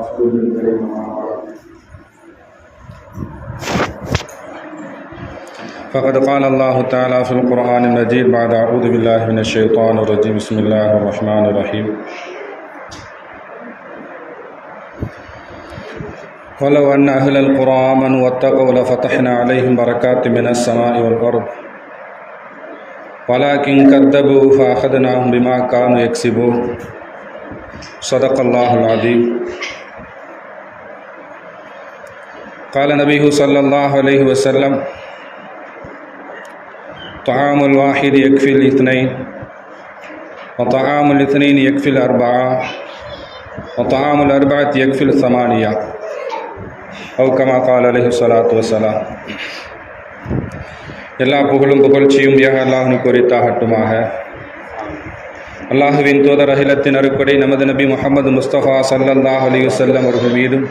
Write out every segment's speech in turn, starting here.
رسوله الكريم فقد قال الله تعالى في القرآن المجيد بعد أعوذ بالله من الشيطان الرجيم بسم الله الرحمن الرحيم ولو أن أهل القرى آمنوا واتقوا لفتحنا عليهم بركات من السماء والأرض ولكن كذبوا فأخذناهم بما كانوا يكسبون صدق الله العظيم. قال النبي صلى الله عليه وسلم طعام الواحد يكفي الاثنين وطعام الاثنين يكفي الأربعة وطعام الأربعة يكفي الثمانية أو كما قال عليه الصلاة والسلام. எல்லா புகழும் புகழ்ச்சியும் ஏக அல்லாஹ்வுக்கு உரித்தாகட்டுமாக. அல்லாஹுவின் தூதர் அகிலத்தின் அருட்கொடை நமது நபி முஹம்மது முஸ்தபா ஸல்லல்லாஹு அலைஹி வஸல்லம் அவர்கள் மீதும்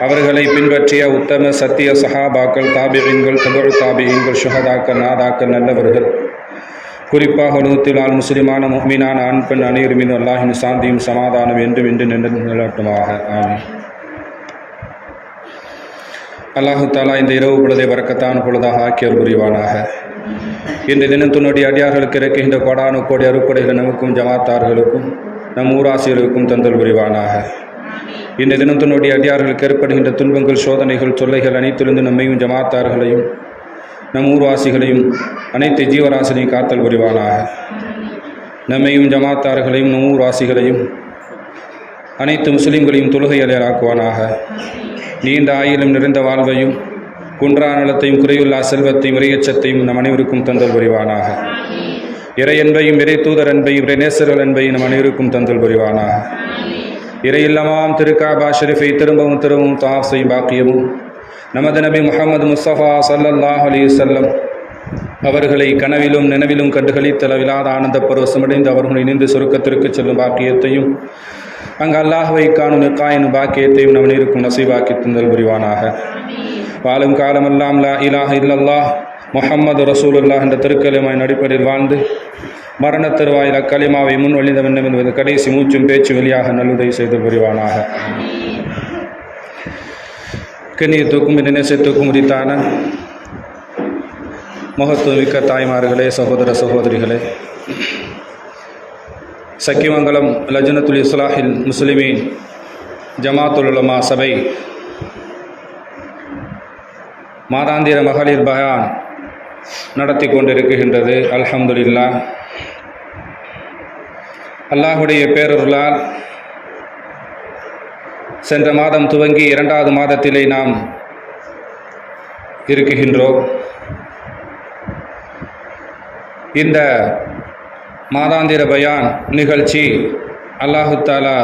அவர்களை பின்பற்றிய உத்தம சத்திய சஹாபாக்கள், தாபிஈன்கள், தபு தாபிஈன்கள், ஷுஹதாக்கள், நாதாக்கள், நல்லவர்கள், குறிப்பாக உலகத்திலால் முஸ்லிமான முஃமினான ஆண் பெண் அனைவரும் மீது அல்லாஹின் சாந்தியும் சமாதானம் என்றும் இன்று நின்று நிலவட்டுமாக. ஆமீன். அல்லாஹு தாலா இந்த இரவு பொழுதை வரக்கத்தான் பொழுதாக ஆக்கியர் புரிவானாக. இன்று தினம் துன்னுடைய அடியார்களுக்கு இருக்கின்ற கோடானு கோடி அருப்படைகள் நமக்கும் ஜமாத்தார்களுக்கும் நம் ஊராசிரியர்களுக்கும் தந்தல் புரிவானாக. இன்று தினம் துன்னுடைய அடியார்களுக்கு ஏற்படுகின்ற துன்பங்கள், சோதனைகள், தொல்லைகள் அனைத்திலிருந்து நம்மையும் ஜமாத்தார்களையும் நம் ஊர்வாசிகளையும் அனைத்து ஜீவராசினையும் காத்தல் புரிவானாக. நம்மையும் ஜமாத்தார்களையும் நம் ஊர்வாசிகளையும் அனைத்து முஸ்லிம்களையும் தொழுகையாளராக்குவானாக. நீண்ட ஆயிலும் நிறைந்த வாழ்வையும் குன்றா நலத்தையும் குறையுள்ளா செல்வத்தையும் இறையச்சத்தையும் நம் அனைவருக்கும் தந்தல் புரிவானாக. இறை அன்பையும் இறை தூதர் அன்பையும் இறை நேசர்கள் அன்பையும் நம் அனைவருக்கும் தந்தல் புரிவானாக. இறை இல்லமாம் திருக்காபா ஷெரீஃபை திரும்பவும் திரும்பவும் தவாஃப் செய்யும் பாக்கியமும் நமது நபி முஹம்மது முஸ்தபா ஸல்லல்லாஹு அலைஹி வஸல்லம் அவர்களை கனவிலும் நினைவிலும் கண்டுகளித்தளவிலாத ஆனந்த பரவசமடைந்து அவர்கள் இணைந்து சொர்க்கத்திற்கு செல்லும் பாக்கியத்தையும் அங்கு அல்லாஹ்வை காணும் நிக்காயின் பாக்கியத்தையும் நம் அனைவருக்கும் நசீபாக்கி தந்தல் புரிவானாக. வாழும் காலமெல்லாம் லா இலாஹ இல்லல்லாஹ் முஹம்மது ரசூலுல்லாஹ் என்ற திருக்கலிமாவின் அடிப்படையில் வாழ்ந்து மரண தருவாயில் அக்கலிமாவை முன் வழிந்த வேண்டும் என்பது கடைசி மூச்சும் பேச்சு வெளியாக நல்லுதவி செய்து புரிவானாக. கண்ணியத்துக்கும் நேசத்துக்கும் உரித்தான மகத்துவமிக்க தாய்மார்களே, சகோதர சகோதரிகளே, சக்கிமங்கலம் லஜ்னத்துல் இஸ்லாஹில் முஸ்லிமீன் ஜமாத்துல் உலமா சபை மாதாந்திர மகளிர் பயான் நடத்தி கொண்டிருக்கின்றது. அல்ஹம்துலில்லாஹ். அல்லாஹுடைய பேரருளால் சென்ற மாதம் துவங்கி 2வது மாதத்திலே நாம் இருக்குகின்றோம். இந்த மாதாந்திர பயான் நிகழ்ச்சி அல்லாஹு தாலா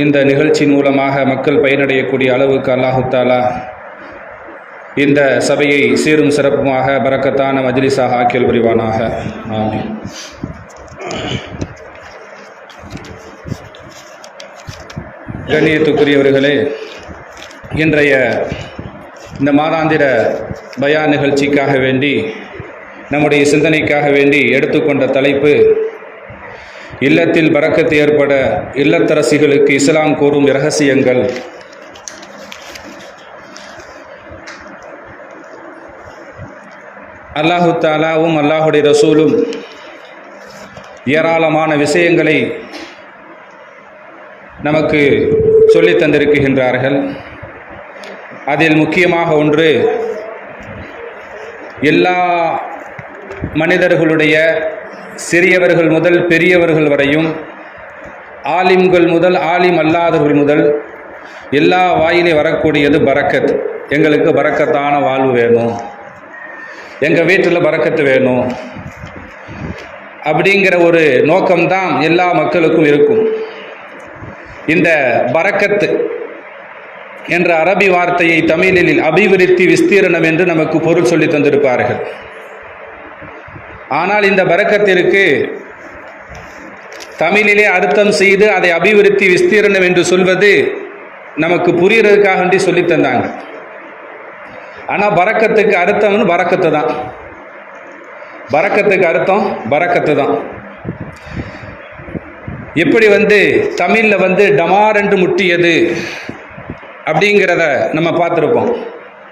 இந்த நிகழ்ச்சியின் மூலமாக மக்கள் பயனடையக்கூடிய அளவுக்கு அல்லாஹு தாலா இந்த சபையை சீரும் சிறப்புமாக பரக்கத்தான மஜ்லிஸாக ஆக்கியல் புரிவானாக. ஆமீன். கண்ணியத்துக்குரியவர்களே, இன்றைய இந்த மாதாந்திர பயான் நிகழ்ச்சிக்காக வேண்டி நம்முடைய சிந்தனைக்காக வேண்டி எடுத்துக்கொண்ட தலைப்பு இல்லத்தில் பரக்கத்து ஏற்பட இல்லத்தரசிகளுக்கு இஸ்லாம் கூறும் இரகசியங்கள். அல்லாஹு தாலாவும் அல்லாஹுடைய ரசூலும் ஏராளமான விஷயங்களை நமக்கு சொல்லி தந்திருக்கின்றார்கள். அதில் முக்கியமாக ஒன்று, எல்லா மனிதர்களுடைய சிறியவர்கள் முதல் பெரியவர்கள் வரையும், ஆலிம்கள் முதல் ஆலிம் அல்லாதவர்கள் முதல் எல்லா வாயிலே வரக்கூடியது பரக்கத். எங்களுக்கு பரக்கத்தான வாழ்வு வேணும், எங்கள் வீட்டில் பரக்கத்து வேணும் அப்படிங்கிற ஒரு நோக்கம்தான் எல்லா மக்களுக்கும் இருக்கும். இந்த பரக்கத்து என்ற அரபி வார்த்தையை தமிழில் அபிவிருத்தி விஸ்தீரணம் என்று நமக்கு பொருள் சொல்லி தந்திருப்பார்கள். ஆனால் இந்த பரக்கத்திற்கு தமிழிலே அர்த்தம் செய்து அதை அபிவிருத்தி விஸ்தீரணம் என்று சொல்வது நமக்கு புரியறதுக்காக சொல்லி தந்தாங்க. ஆனால் பரக்கத்துக்கு அர்த்தம் பரக்கத்து தான். பரக்கத்துக்கு அர்த்தம் பரக்கத்து தான். எப்படி தமிழில் டமார் என்று முட்டியது அப்படிங்கிறத நம்ம பார்த்துருப்போம்.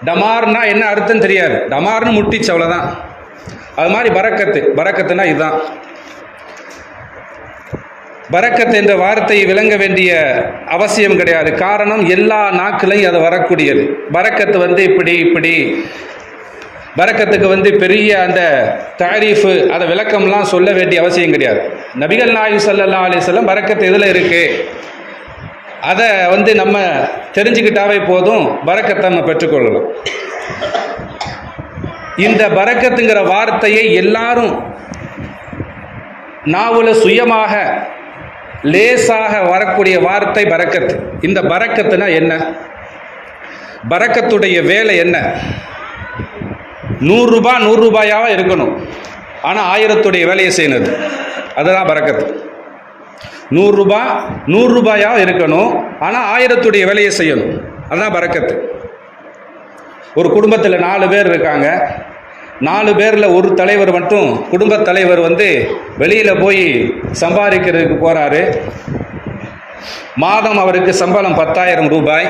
டமார்னா என்ன அர்த்தம் தெரியாது, டமார்னு முட்டிச்சு அவ்வளோதான். அது மாதிரி பரக்கத்துனா இதுதான். பரக்கத் என்ற வார்த்தையை விளங்க வேண்டிய அவசியம் கிடையாது. காரணம், எல்லா நாட்களையும் அது வரக்கூடியது. பரக்கத்து இப்படி பரக்கத்துக்கு பெரிய அந்த தாரீஃபு, அதை விளக்கம்லாம் சொல்ல வேண்டிய அவசியம் கிடையாது. நபிகள் நாயகம் ஸல்லல்லாஹு அலைஹி வஸல்லம் பரக்கத்து எதில் இருக்குது அதை நம்ம தெரிஞ்சுக்கிட்டாவே போதும், பரக்கத்தை நம்ம பெற்றுக்கொள்ளலாம். இந்த பரக்கத்துங்கிற வார்த்தையை எல்லாரும் நாவுல சுயமாக லேசாக வரக்கூடிய வார்த்தை பரக்கத்து. இந்த பரக்கத்துனா என்ன? பரக்கத்துடைய வேலை என்ன? 100 ரூபாய் 100 ரூபாயாவா இருக்கணும், ஆனால் 1000 வேலையை செய்யணுது, அதுதான் பரக்கத்து. 100 ரூபாய் 100 ரூபாயா இருக்கணும், ஆனால் 1000 வேலையை செய்யணும், அதுதான் பரக்கத்து. ஒரு குடும்பத்தில் 4 பேர் இருக்காங்க. 4 பேரில் ஒரு தலைவர் மட்டும், குடும்ப தலைவர் வெளியில் போய் சம்பாதிக்கிறதுக்கு போகிறாரு. மாதம் அவருக்கு சம்பளம் 10,000 ரூபாய்.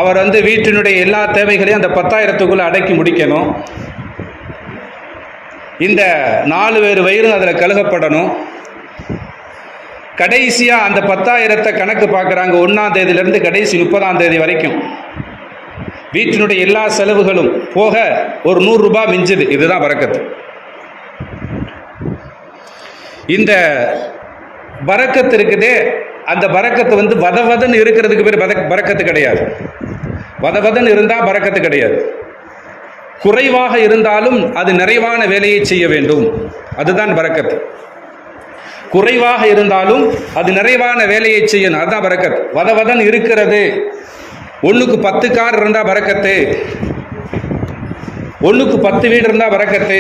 அவர் வீட்டினுடைய எல்லா தேவைகளையும் அந்த 10,000க்குள்ளே அடக்கி முடிக்கணும். இந்த 4 பேர் வயிறும் அதில் கழுகப்படணும். கடைசியாக அந்த 10,000 கணக்கு பார்க்குறாங்க. 1ஆம் தேதியிலிருந்து கடைசி 30ஆம் தேதி வரைக்கும் வீட்டினுடைய எல்லா செலவுகளும் போக ஒரு 100 ரூபாய் மிஞ்சுது. இதுதான் பரக்கத்து. இந்த பரக்கத்து இருக்குதே, அந்த பரக்கத்து வதவதன்னு இருக்கிறதுக்கு பேர் பரக்கத்து கிடையாது. வதவதன் இருந்தால் பரக்கத்து கிடையாது. குறைவாக இருந்தாலும் அது நிறைவான வேலையை செய்ய வேண்டும், அதுதான் பரக்கத்து. குறைவாக இருந்தாலும் அது நிறைவான வேலையை செய்யணும், அதுதான் பரக்கத். வதவதன் இருக்கிறது, 1க்கு 10 கார் இருந்தால் பரக்கத்து, 1க்கு 10 வீடு இருந்தால் பரக்கத்து,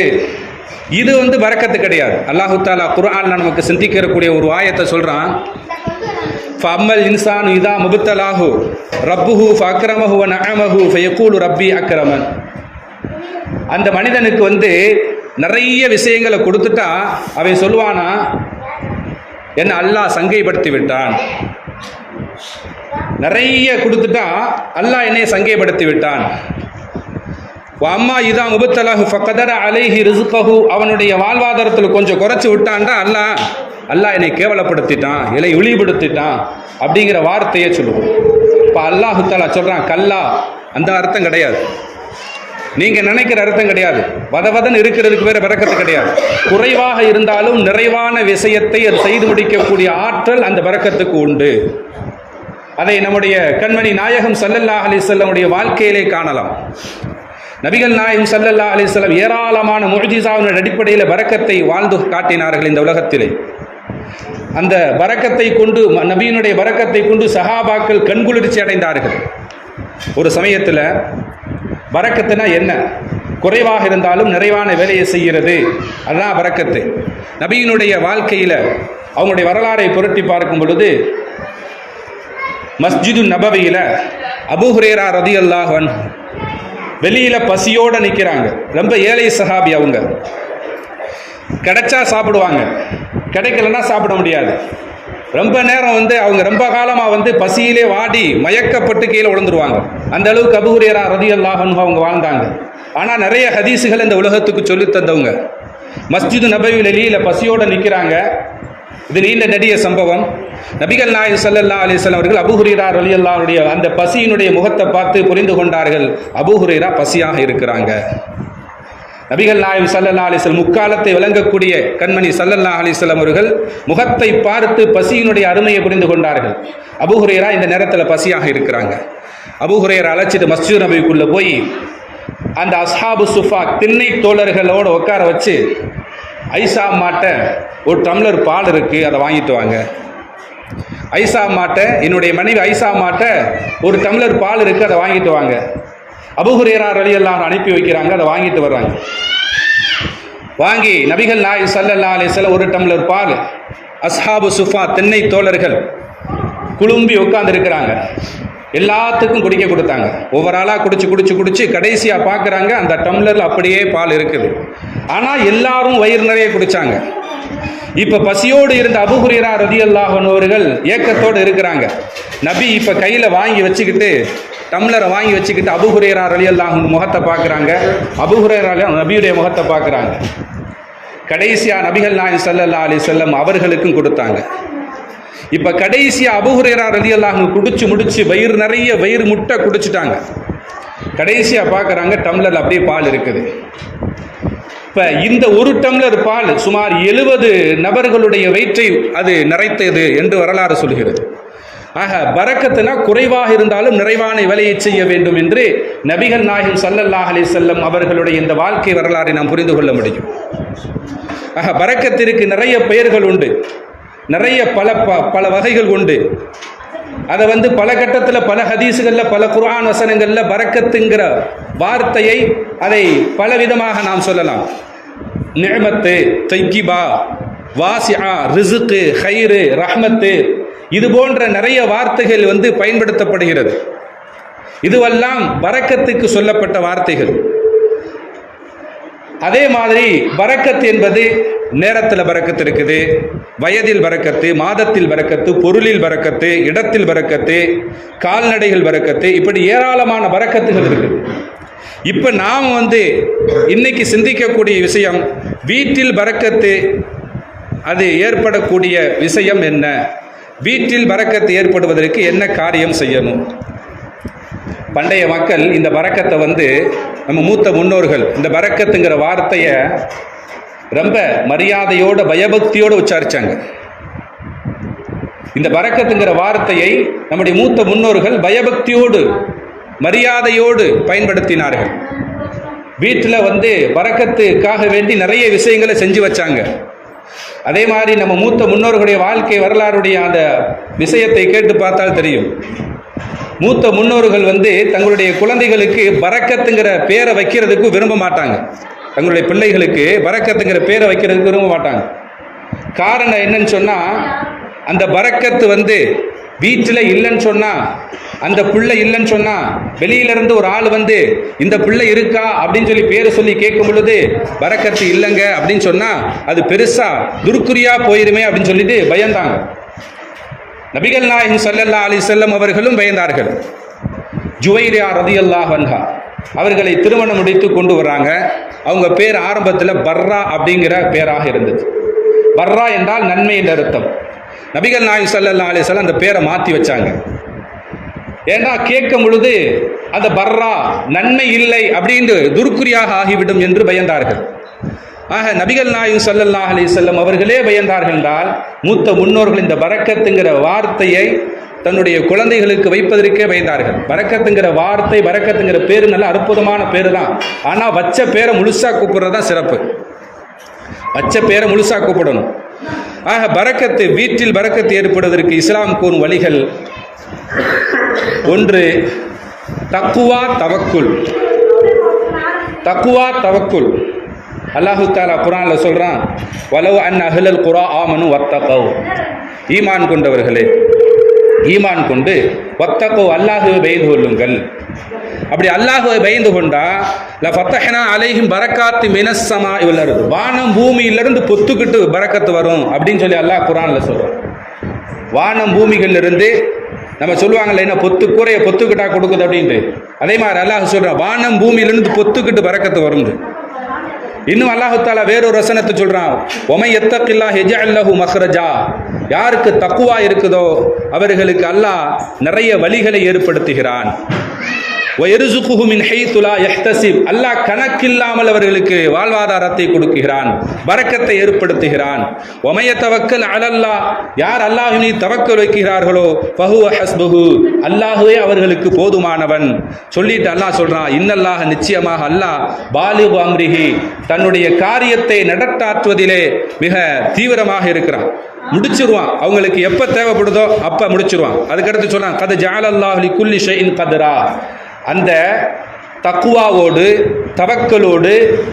இது பரக்கத்து கிடையாது. அல்லாஹு தாலா குர்ஆன்ல நமக்கு சிந்திக்கக்கூடிய ஒரு ஆயத்தை சொல்றான். ஃபஅம்மல் இன்சானு இதா முப்தலாஹு ரப்புஹு ஃபஅக்ரமஹு வ நஅமஹு ஃபயகூலு ரப்பி அக்ரமன். அந்த மனிதனுக்கு நிறைய விஷயங்களை கொடுத்துட்டா அவன் சொல்லுவானா, என்ன அல்லாஹ் சங்கைப்படுத்தி விட்டான். நிறைய கொடுத்துட்டா அல்லாஹ் என்னை சங்கைப்படுத்தி விட்டான். அம்மா இதா முபத்தலஹு ஃபகதர அலைஹி ரிஸ்கஹு, அவனுடைய வாழ்வாதாரத்தில் கொஞ்சம் குறைச்சி விட்டான்டா அல்லாஹ் என்னை கேவலப்படுத்திட்டான், என்னை இழிவுபடுத்திட்டான் அப்படிங்கிற வார்த்தையே சொல்லுவோம். இப்போ அல்லாஹு தஆலா சொல்றான், கல்லா, அந்த அர்த்தம் கிடையாது, நீங்க நினைக்கிற அர்த்தம் கிடையாது. வதவதன் இருக்கிறதுக்கு வேற பரக்கத்து கிடையாது. குறைவாக இருந்தாலும் நிறைவான விஷயத்தை அது செய்து முடிக்கக்கூடிய ஆற்றல் அந்த பரக்கத்துக்கு உண்டு. அதை நம்முடைய கண்மணி நாயகம் ஸல்லல்லாஹு அலைஹி வஸல்லம் வாழ்க்கையிலே காணலாம். நபிகள் நாயகம் ஸல்லல்லாஹு அலைஹி வஸல்லம் ஏராளமான முஅ்ஜிஸாவின் அடிப்படையில் பரக்கத்தை வாழ்ந்து காட்டினார்கள் இந்த உலகத்திலே. அந்த பரக்கத்தை கொண்டு, நபியினுடைய பரக்கத்தை கொண்டு சஹாபாக்கள் கண்குளிர்ச்சி அடைந்தார்கள். ஒரு சமயத்தில் பரக்கத்துனா என்ன? குறைவாக இருந்தாலும் நிறைவான வேலையை செய்கிறது, அதுதான் பரக்கத்து. நபியினுடைய வாழ்க்கையில் அவங்களுடைய வரலாறை புரட்டி பார்க்கும் பொழுது மஸ்ஜிது நபவியில் அபூ ஹுரைரா ரலியல்லாஹு அன்ஹு வெளியில் பசியோடு நிற்கிறாங்க. ரொம்ப ஏழை சஹாபி. அவங்க கிடைச்சா சாப்பிடுவாங்க, கிடைக்கலன்னா சாப்பிட முடியாது. ரொம்ப நேரம் அவங்க ரொம்ப காலமாக பசியிலே வாடி மயக்கப்பட்டு கீழே விழுந்துருவாங்க. அந்த அளவுக்கு அபூ ஹுரைரா ரலியல்லாஹு அன்ஹு அவங்க வாழ்ந்தாங்க. ஆனால் நிறைய ஹதீஸுகள் இந்த உலகத்துக்கு சொல்லி தந்தவங்க. மஸ்ஜிது நபவி வெளியில் பசியோடு நிற்கிறாங்க. இது நீண்ட நெடிய சம்பவம். நபிகள் நாயகம் ஸல்லல்லாஹு அலைஹி வஸல்லம் அவர்கள் அபூ ஹுரைரா ரலியல்லாஹு அன்ஹு அந்த பசியினுடைய முகத்தை பார்த்து புரிந்து கொண்டார்கள், அபூ ஹுரைரா பசியாக இருக்கிறாங்க. நபிகள் நாயகம் ஸல்லல்லாஹு அலைஹி வஸல்லம் முக்காலத்தை விளங்கக்கூடிய கண்மணி ஸல்லல்லாஹு அலைஹி வஸல்லம் அவர்கள் முகத்தை பார்த்து பசியினுடைய அருமையை புரிந்து கொண்டார்கள். அபூ ஹுரைரா இந்த நேரத்தில் பசியாக இருக்கிறாங்க. அபூ ஹுரைரா அழைச்சிட்டு மஸ்ஜிது நபவிக்குள்ளே போய் அந்த அஸ்ஹாபு சுஃபா திண்ணை தோழர்களோடு உட்கார வச்சு, ஐஷா மாட்ட ஒரு டம்ளர் பால் இருக்குது, அதை வாங்கிட்டு வாங்க. ஐஷா மாட்ட, என்னுடைய மனைவி ஐஷா மாட்ட ஒரு டம்ளர் பால் இருக்குது, அதை வாங்கிட்டு வாங்க. அபூ ஹுரைரா ரலியல்லாஹு அன்ஹு அனுப்பி வைக்கிறாங்க, அதை வாங்கிட்டு வர்றாங்க. வாங்கி நபிகள் நாயகம் ஸல்லல்லாஹு அலைஹி வஸல்லம் ஒரு டம்ளர் பால், அஸ்ஹாபு சுஃபா திண்ணை தோழர்கள் குழும்பி உட்கார்ந்து இருக்கிறாங்க. எல்லாத்துக்கும் குடிக்க கொடுத்தாங்க. ஒவ்வொரு ஆளாக குடிச்சு கடைசியாக பார்க்குறாங்க, அந்த டம்ளரில் அப்படியே பால் இருக்குது. ஆனால் எல்லாரும் வயிறு நிறைய குடித்தாங்க. இப்ப பசியோடு இருந்த அபூ ஹுரைரா ரலியல்லாஹு அன்ஹு அவர்கள் ஏக்கத்தோடு இருக்கிறாங்க. நபி இப்ப கையில வாங்கி வச்சுக்கிட்டு, டம்ளரை வாங்கி வச்சுக்கிட்டு அபூ ஹுரைரா ரலியல்லாஹு அன்ஹு முகத்தை பார்க்குறாங்க. அபூ ஹுரைரா நபியுடைய முகத்தை பார்க்குறாங்க. கடைசியா நபிகள் நாயகம் ஸல்லல்லாஹு அலைஹி வஸல்லம் அவர்களுக்கும் கொடுத்தாங்க. இப்ப கடைசியா அபூ ஹுரைரா ரலியல்லாஹு அன்ஹு குடிச்சு முடிச்சு வயிறு நிறைய வயிறு முட்டை குடிச்சுட்டாங்க. கடைசியா பார்க்குறாங்க, டம்ளர்ல அப்படியே பால் இருக்குது. இப்ப இந்த ஒரு டம்ளர் பால் சுமார் 70 நபர்களுடைய வயிற்றை அது நிறைத்தது என்று வரலாறு சொல்கிறது. ஆக பரக்கத்துனா குறைவாக இருந்தாலும் நிறைவான வேலையை செய்ய வேண்டும் என்று நபிகள் நாயகம் ஸல்லல்லாஹு அலைஹி வஸல்லம் அவர்களுடைய இந்த வாழ்க்கை வரலாறை நாம் புரிந்து கொள்ள முடியும். ஆக பரக்கத்திற்கு நிறைய பெயர்கள் உண்டு, நிறைய பல வகைகள் உண்டு. அதை பல கட்டத்தில் பல ஹதீஸுகளில் பல குர்ஆன் வசனங்களில் பரக்கத்துங்கிற வார்த்தையை அதை பல விதமாக நாம் சொல்லலாம். நிஅமத்து, தையிபா, வாசிஆ, ரிஸ்க், ஹைரு, ரஹ்மத்து, இது போன்ற நிறைய வார்த்தைகள் பயன்படுத்தப்படுகிறது. இதுவெல்லாம் பரக்கத்துக்கு சொல்லப்பட்ட வார்த்தைகள். அதே மாதிரி பரக்கத் என்பது நேரத்தில் பரக்கத்து இருக்குது, வயதில் பரக்கத்து, மாதத்தில் பரக்கத்து, பொருளில் பரக்கத்து, இடத்தில் பரக்கத்து, கால்நடைகள் பரக்கத்து, இப்படி ஏராளமான பரக்கத்துகள் இருக்குது. இப்போ நாம் இன்னைக்கு சிந்திக்கக்கூடிய விஷயம், வீட்டில் பரக்கத்து அது ஏற்படக்கூடிய விஷயம் என்ன, வீட்டில் பரக்கத்து ஏற்படுவதற்கு என்ன காரியம் செய்யணும். பண்டைய மக்கள் இந்த பரக்கத்தை நம்ம மூத்த முன்னோர்கள் இந்த பரக்கத்துங்கிற வார்த்தையை ரொம்ப மரியாதையோட பயபக்தியோடு உச்சாரிச்சாங்க. இந்த பரக்கத்துங்கிற வார்த்தையை நம்முடைய மூத்த முன்னோர்கள் பயபக்தியோடு மரியாதையோடு பயன்படுத்தினார்கள். வீட்டில் பரக்கத்துக்காக வேண்டி நிறைய விஷயங்களை செஞ்சு வச்சாங்க. அதே மாதிரி நம்ம மூத்த முன்னோர்களுடைய வாழ்க்கை வரலாறுடைய அந்த விஷயத்தை கேட்டு பார்த்தால் தெரியும். மூத்த முன்னோர்கள் தங்களுடைய குழந்தைகளுக்கு பரக்கத்துங்கிற பேரை வைக்கிறதுக்கு விரும்ப மாட்டாங்க. தங்களுடைய பிள்ளைகளுக்கு பரக்கத்துங்கிற பேரை வைக்கிறதுக்கு விரும்ப மாட்டாங்க. காரணம் என்னன்னு சொன்னால், அந்த பரக்கத்து வீட்டில் இல்லைன்னு சொன்னால், அந்த பிள்ளை இல்லைன்னு சொன்னால், வெளியிலேருந்து ஒரு ஆள் இந்த பிள்ளை இருக்கா அப்படின்னு சொல்லி பேரை சொல்லி கேட்கும் பொழுது பரக்கத்து இல்லைங்க அப்படின்னு சொன்னால் அது பெருசாக துர்க்குறியா போயிருமே அப்படின்னு சொல்லிட்டு பயந்தாங்க. நபிகள் நாயகம் ஸல்லல்லாஹு அலைஹி வஸல்லம் அவர்களும் பயந்தார்கள். ஜுவைரியா ரலியல்லாஹு அன்ஹா அவர்களை திருமணம் முடித்து கொண்டு வர்றாங்க. அவங்க பேர் ஆரம்பத்தில் பர்ரா அப்படிங்கிற பேராக இருந்தது. பர்ரா என்றால் நன்மை என்ற அர்த்தம். நபிகள் நாயகம் ஸல்லல்லாஹு அலைஹி வஸல்லம் அந்த பேரை மாற்றி வச்சாங்க. ஏன்னா கேட்கும் பொழுது அந்த பர்ரா நன்மை இல்லை அப்படின்னு துர்க்குறியாக ஆகிவிடும் என்று பயந்தார்கள். ஆக நபிகள் நாயகம் ஸல்லல்லாஹு அலைஹி வஸல்லம் அவர்களே பயந்தார்கள் என்றால், மூத்த முன்னோர்கள் இந்த பரக்கத்துங்கிற வார்த்தையை தன்னுடைய குழந்தைகளுக்கு வைப்பதற்கே பயந்தார்கள். பரக்கத்துங்கிற வார்த்தை, பரக்கத்துங்கிற பேரு நல்ல அற்புதமான பேரு தான். ஆனால் வச்ச பேரை முழுசா கூப்பிடுறது தான் சிறப்பு. வச்ச பேரை முழுசா கூப்பிடணும். ஆக பரக்கத்து, வீட்டில் பரக்கத்து ஏற்படுவதற்கு இஸ்லாம் கூறும் வழிகள், ஒன்று தக்குவா தவக்குல். தக்குவா தவக்குல். அல்லாஹு தஆலா குர்ஆன்ல சொல்றான், வலவ் அன் அஹ்லல் குரா ஆமனு வத்தகவ். ஈமான் கொண்டவர்களே, ஈமான் கொண்டு வத்தகவ் அல்லாஹ்வை பயந்து கொள்ளுங்கள். அப்படி அல்லாஹ்வை பயந்து கொண்டா லஃபத்தஹ்னா அலைஹிம் பரக்காத்தி மினஸ் ஸமாஇ வல் அர்த். வானம் பூமியிலிருந்து பொத்துக்கிட்டு பரக்கத்து வரும் அப்படின்னு சொல்லி அல்லாஹ் குர்ஆன்ல சொல்றான். வானம் பூமிகளிலிருந்து நம்ம சொல்லுவாங்கல்ல, என்ன பொத்து கூரையை பொத்துக்கிட்டா கொடுக்குது அப்படின்ட்டு, அதே மாதிரி அல்லாஹ் சொல்றான், வானம் பூமியிலிருந்து பொத்துக்கிட்டு பரக்கத்து வரும். இன்னும் அல்லாஹு தஆலா வேறொரு வசனத்தை சொல்றான், ஒமை யத்தகில்லாஹ் யஜ்அல் லஹு மக்ரஜா. யாருக்கு தக்குவா இருக்குதோ அவர்களுக்கு அல்லாஹ் நிறைய வழிகளை ஏற்படுத்துகிறான். வயர்ஸுகுஹு மின் ஹைத்து லா யஹ்தஸிப். அல்லாஹ் கணக்கில்லாமல் அவர்களுக்கு வாழ்வாதாரத்தை கொடுக்கிறான், பரக்கத்தை ஏற்படுத்துகிறான். வமை யதவக்கல் அலல்லாஹ். யார் அல்லாஹ்வின் மீது தவக்கல் வைக்கிறார்களோ ஃபஹுவ ஹஸ்புஹு. அல்லாஹ்வே அவர்களுக்கு போதுமானவன். சொல்லிட்டு அல்லாஹ் சொல்றான், இன்னல்லாஹ, நிச்சயமாக அல்லாஹ் பாலிகு அம்ரிஹி, தன்னுடைய காரியத்தை நடத்தாற்றுவதிலே மிக தீவிரமாக இருக்கிறான். முடிச்சிருவான். அவங்களுக்கு எப்போ தேவைப்படுதோ அப்போ முடிச்சிருவான். அதுக்கடுத்து சொல்றான், கத் ஜஅலல்லாஹு லிகுல்லி ஷைஇன் கத்ரா. அந்த தக்குவாவோடு தவக்கலோடு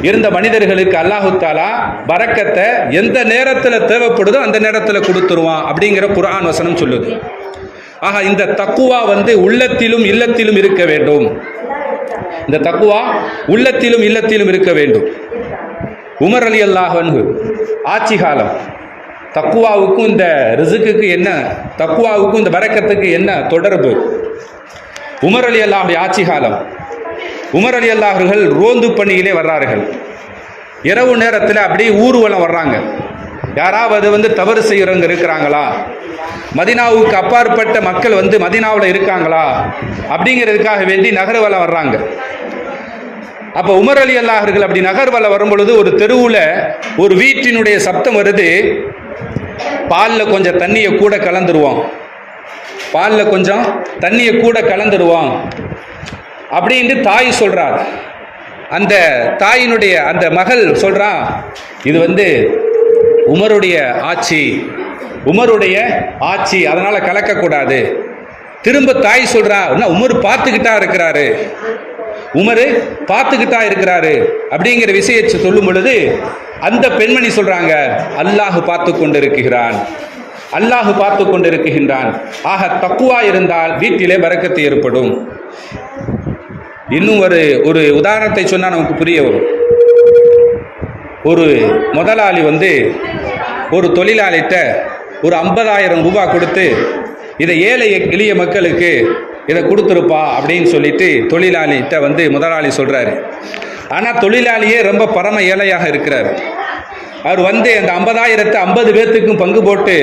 இருந்த மனிதர்களுக்கு அல்லாஹு தஆலா பரக்கத்தை எந்த நேரத்தில் தேவைப்படுதோ அந்த நேரத்தில் கொடுத்துருவான் அப்படிங்கிற குர்ஆன் வசனம் சொல்லுது. ஆக இந்த தக்குவா உள்ளத்திலும் இல்லத்திலும் இருக்க வேண்டும். இந்த தக்குவா உள்ளத்திலும் இல்லத்திலும் இருக்க வேண்டும். உமர் ரலியல்லாஹு அன்ஹு ஆட்சி காலம், தக்குவாவுக்கும் இந்த ரிசுக்குக்கு என்ன, தக்குவாவுக்கும் இந்த பரக்கத்துக்கு என்ன தொடர்பு? உமர் அலி அல்லாஹுடைய ஆட்சி காலம். உமர் அலி அல்லாஹர்கள் ரோந்து பணியிலே வர்றார்கள். இரவு நேரத்தில் அப்படியே ஊர்வலம் வர்றாங்க. யாராவது தவறு செய்கிறவங்க இருக்கிறாங்களா, மதினாவுக்கு அப்பாற்பட்ட மக்கள் மதினாவில் இருக்காங்களா அப்படிங்கிறதுக்காக வேண்டி நகர்வலம் வர்றாங்க. அப்போ உமர் அலி அல்லாஹர்கள் அப்படி நகர்வலம் வரும் பொழுது ஒரு தெருவில் ஒரு வீட்டினுடைய சப்தம் வருது, பாலில் கொஞ்சம் தண்ணியை கூட கலந்துருவோம், பாலில் கொஞ்சம் தண்ணியை கூட கலந்துருவோம் அப்படின்ட்டு தாய் சொல்றார். அந்த தாயினுடைய அந்த மகள் சொல்றா, இது உமருடைய ஆட்சி, உமருடைய ஆட்சி, அதனால கலக்கக்கூடாது. திரும்ப தாய் சொல்றா, உமர் பார்த்துக்கிட்டா இருக்கிறாரு, உமர் பார்த்துக்கிட்டா இருக்கிறாரு அப்படிங்கிற விஷயத்தை சொல்லும் பொழுது அந்த பெண்மணி சொல்றாங்க, அல்லாஹ் பார்த்து கொண்டிருக்கிறான், அல்லாஹ் பார்த்து கொண்டிருக்கின்றான். ஆக தக்குவா இருந்தால் வீட்டிலே பரக்கத்து ஏற்படும். இன்னும் ஒரு உதாரணத்தை சொன்னால் நமக்கு புரிய வரும். ஒரு முதலாளி ஒரு தொழிலாளிகிட்ட ஒரு 50,000 ரூபாய் கொடுத்து இதை ஏழை எளிய மக்களுக்கு இதை கொடுத்துருப்பா அப்படின்னு சொல்லிட்டு தொழிலாளிகிட்ட முதலாளி சொல்றாரு. ஆனால் தொழிலாளியே ரொம்ப பரம ஏழையாக இருக்கிறார். அவர் அந்த 50,000 50 பேர்த்துக்கும் பங்கு போட்டு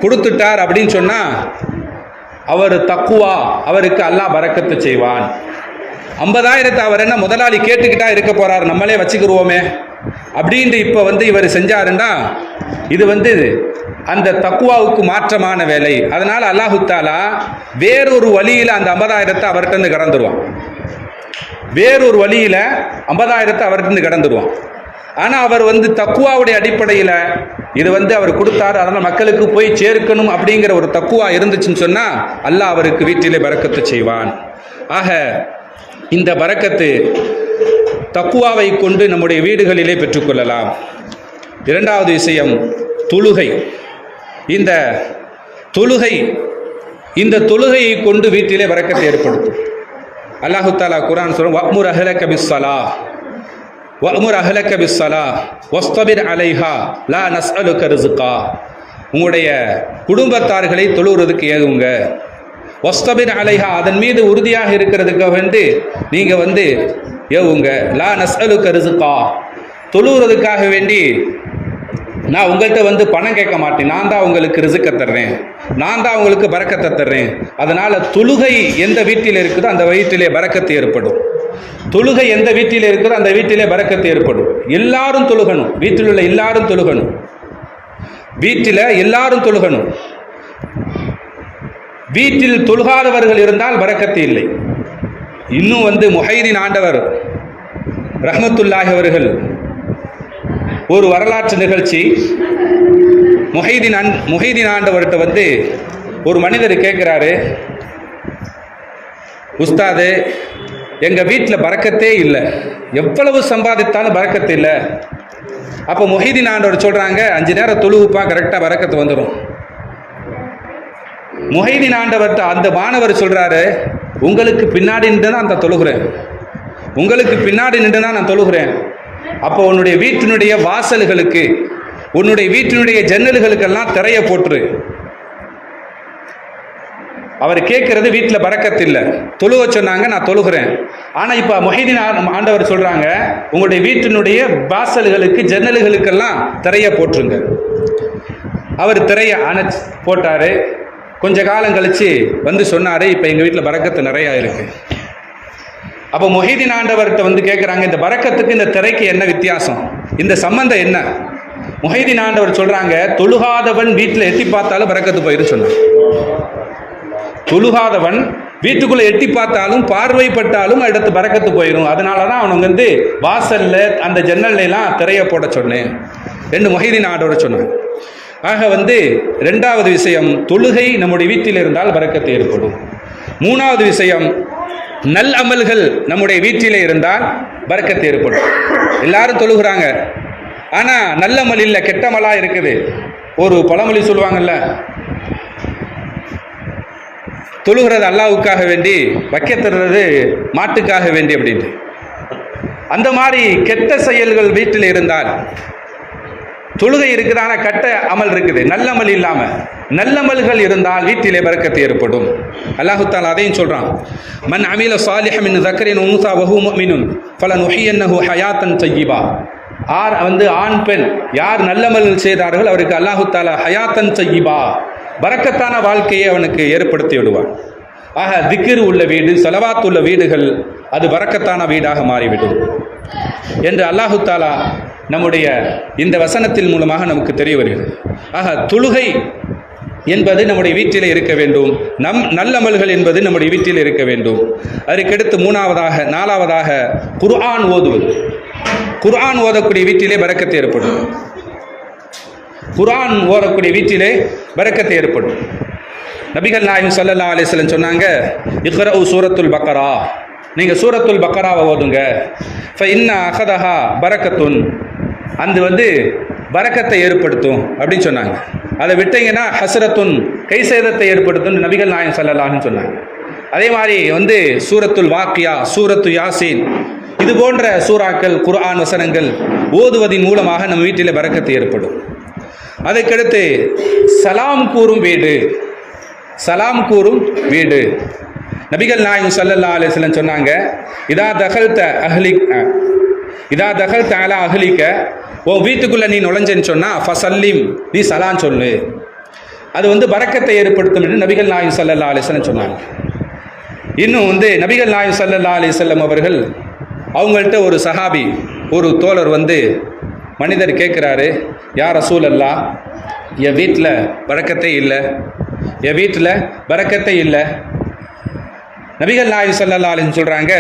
கொடுத்துட்டார் அப்படின்னு சொன்னா அவர் தக்குவா, அவருக்கு அல்லாஹ் பரக்கத்து செய்வான். 50,000 அவர் என்ன முதலாளி கேட்டுக்கிட்டா இருக்க போறார், நம்மளே வச்சுக்கிருவோமே அப்படின்ட்டு இப்போ இவர் செஞ்சாருன்னா இது அந்த தக்குவாவுக்கு மாற்றமான வேலை. அதனால அல்லாஹு தாலா வேறொரு வழியில் அந்த 50,000 அவர்கிட்ட கடந்துருவான், வேறொரு வழியில் 50,000 அவர்கிட்ட கடந்துருவான். ஆனால் அவர் தக்குவாவுடைய அடிப்படையில் இது அவர் கொடுத்தாரு, அதனால் மக்களுக்கு போய் சேர்க்கணும் அப்படிங்கிற ஒரு தக்குவா இருந்துச்சுன்னு சொன்னால் அல்லாஹ் அவருக்கு வீட்டிலே பரக்கத்து செய்வான். ஆக இந்த பரக்கத்து தக்குவாவை கொண்டு நம்முடைய வீடுகளிலே பெற்றுக்கொள்ளலாம். இரண்டாவது விஷயம் தொழுகை. இந்த தொழுகையை கொண்டு வீட்டிலே பரக்கத்தை ஏற்படுத்தும். அல்லாஹு தாலா குர்ஆன் சொல்றான், வஅ்முர் அஹ்லக பிஸ்ஸலாஹ் வஅ்முர் அஹ்லக பிஸ்ஸலாஹ் வஸ்தபிர் அலைஹா லா நஸ்அலுக ரிஸ்கா. உங்களுடைய குடும்பத்தார்களை தொழுகிறதுக்கு ஏகுங்க. வஸ்தபிர் அலைஹா, அதன் மீது உறுதியாக இருக்கிறதுக்கு நீங்க ஏவுங்க. லா நஸ்அலுக ரிஸ்கா, தொழுகிறதுக்காக வேண்டி நான் உங்கள்கிட்ட பணம் கேட்க மாட்டேன், நான் தான் உங்களுக்கு ரிஸ்கை தர்றேன், நான் தான் உங்களுக்கு பரக்கத்தை தர்றேன். அதனால தொழுகை எந்த வீட்டில் இருக்குதோ அந்த வீட்டிலே பரக்கத்து ஏற்படும். தொழுகை எந்த வீட்டில் இருக்குதோ அந்த வீட்டிலே பரக்கத்து ஏற்படும். எல்லாரும் தொழுகணும், வீட்டில் உள்ள எல்லாரும் தொழுகணும், வீட்டில் எல்லாரும் தொழுகணும். வீட்டில் தொழுகாதவர்கள் இருந்தால் பரக்கத்து இல்லை. இன்னும் முஹைதீன் ஆண்டவர் ரஹ்மத்துல்லாஹி அவர்கள் ஒரு வரலாற்று நிகழ்ச்சி. முஹைதீன் ஆண்டவர்கிட்ட ஒரு மனிதர் கேட்குறாரு, உஸ்தாது எங்கள் வீட்டில் பரக்கத்தே இல்லை, எவ்வளவு சம்பாதித்தாலும் பரக்கத்து இல்லை. அப்போ முஹைதீன் ஆண்டவர் சொல்கிறாங்க, 5 நேரம் தொழுவுப்பா, கரெக்டாக பரக்கத்து வந்துடும். முஹைதீன் ஆண்டவர்கிட்ட அந்த மாணவர் சொல்கிறாரு, உங்களுக்கு பின்னாடி நின்று தான் நான் தொழுகிறேன், உங்களுக்கு பின்னாடி நின்று தான் நான் தொழுகிறேன். அப்போ உன்னுடைய வீட்டினுடைய வாசல்களுக்கு, உன்னுடைய வீட்டினுடைய ஜன்னல்களுக்கெல்லாம் திரைய போட்டுரு. அவர் கேட்கறது வீட்டில் பரக்கத்து இல்லை, தொழுவ சொன்னாங்க, நான் தொழுகிறேன். ஆனால் இப்போ முஹைதீன் ஆண்டவர் சொல்கிறாங்க, உங்களுடைய வீட்டினுடைய வாசல்களுக்கு ஜன்னல்களுக்கெல்லாம் திரைய போட்டுருங்க. அவர் திரைய போட்டார். கொஞ்ச காலம் கழித்து சொன்னார், இப்போ எங்கள் வீட்டில் பரக்கத்து நிறையா இருக்குது. அப்போ முஹைதீன் ஆண்டவர்கிட்ட கேட்குறாங்க, இந்த பரக்கத்துக்கு இந்த திரைக்கு என்ன வித்தியாசம், இந்த சம்பந்தம் என்ன? முஹைதீன் ஆண்டவர் சொல்கிறாங்க, தொழுகாதவன் வீட்டில் எட்டி பார்த்தாலும் பரக்கத்து போயிடும் சொன்னார். தொழுகாதவன் வீட்டுக்குள்ளே எட்டி பார்த்தாலும் பார்வைப்பட்டாலும் அடுத்து பரக்கத்து போயிடும். அதனால தான் அவனுங்க வாசலில் அந்த ஜன்னல்லாம் திரைய போட சொன்னேன் என்று முஹைதீன் ஆண்டவர் சொன்னாங்க. ஆக ரெண்டாவது விஷயம், தொழுகை நம்முடைய வீட்டில் இருந்தால் பரக்கத்து ஏற்படும். மூணாவது விஷயம், நல் அமல்கள் நம்முடைய வீட்டிலே இருந்தால் பரக்கத்து ஏற்படும். எல்லாரும் தொழுகிறாங்க, ஆனால் நல்லமல் இல்லை, கெட்டமலா இருக்குது. ஒரு பழமொழி சொல்லுவாங்கல்ல, தொழுகிறது அல்லாஹ்வுக்காக வேண்டி, வைக்கத்துறது மாட்டுக்காக வேண்டி அப்படின்ட்டு. அந்த மாதிரி கெட்ட செயல்கள் வீட்டில் இருந்தால் தொழுகை இருக்குது, ஆனால் கட்ட அமல் இருக்குது, நல்லமல் இல்லாமல். நல்லமல்கள் இருந்தால் வீட்டிலே பரக்கத்து ஏற்படும். அல்லாஹு தஆலா அதையும் சொல்றான், மன் அமில சாலிஹன் மின் ஸக்கரின் உன்ஸா வஹுவ முஃமினுன் ஃபலனுஹ்யின்னஹு ஹயாத்தன் தய்யிபா. ஆண் பெண் யார் நல்லமல்கள் செய்தார்கள் அவருக்கு அல்லாஹு தஆலா ஹயாத்தன் தய்யிபா, பரக்கத்தான வாழ்க்கையை அவனுக்கு ஏற்படுத்தி விடுவான். ஆக திக்ர் உள்ள வீடு, ஸலவாத் உள்ள வீடுகள் அது பரக்கத்தான வீடாக மாறிவிடும் என்று அல்லாஹு தஆலா நம்முடைய இந்த வசனத்தின் மூலமாக நமக்கு தெரிய வருகிறது. ஆக தொழுகை என்பது நம்முடைய வீட்டில் இருக்க வேண்டும், நல்லமல்கள் என்பது நம்முடைய வீட்டில் இருக்க வேண்டும். அதற்கடுத்து நாலாவதாக குர்ஆன் ஓதுவது. குர்ஆன் ஓதக்கூடிய வீட்டிலே பரக்கத்து ஏற்படும். குர்ஆன் ஓதக்கூடிய வீட்டிலே பரக்கத்து ஏற்படும். நபிகள் நாயகம் ஸல்லல்லாஹு அலைஹி வஸல்லம் சொன்னாங்க, இக்ரஉ சூரத்துல் பக்கரா, நீங்க சூரத்துல் பக்கராவை ஓதுங்க, ஃபஇன்ன அகதஹா பரக்கத்துன், அது பரக்கத்தை ஏற்படுத்தும் அப்படின்னு சொன்னாங்க. அதை விட்டீங்கன்னா ஹஸ்ரத்துன், கை சேதத்தை ஏற்படுத்தும் நபிகள் நாயகம் ஸல்லல்லாஹு அலைஹி வஸல்லம் சொன்னாங்க. அதே மாதிரி சூரத்துல் வாக்கியா, சூரத்து யாசீன், இது போன்ற சூறாக்கள், குர்ஆன் வசனங்கள் ஓதுவதின் மூலமாக நம்ம வீட்டில் பரக்கத்து ஏற்படும். அதுக்கடுத்து சலாம் கூறும் வீடு. சலாம் கூறும் வீடு. நபிகள் நாயகம் ஸல்லல்லாஹு அலைஹி வஸல்லம் சொன்னாங்க, இதா தகல்த அலா அஹ்லிக, உன் வீட்டுக்குள்ள நீ நுழைஞ்சேன்னு சொன்னா ஃபசல்லிம், நீ சலாம் சொல்லு, அது பரக்கத்தை ஏற்படுத்தும் என்று நபிகள் நாயகம் ஸல்லல்லாஹு அலைஹி வஸல்லம் சொன்னாங்க. இன்னும் நபிகள் நாயகம் ஸல்லல்லாஹு அலைஹி வஸல்லம் அவர்கள் அவங்கள்ட்ட ஒரு சஹாபி, ஒரு தோழர் மனிதர் கேட்குறாரு, யா ரசூலல்லாஹ், என் வீட்டில் பரக்கத்தே இல்லை, என் வீட்டில் பரக்கத்தே இல்லை. நபிகள் நாயகம் ஸல்லல்லாஹு அலைஹி வஸல்லம் சொல்கிறாங்க,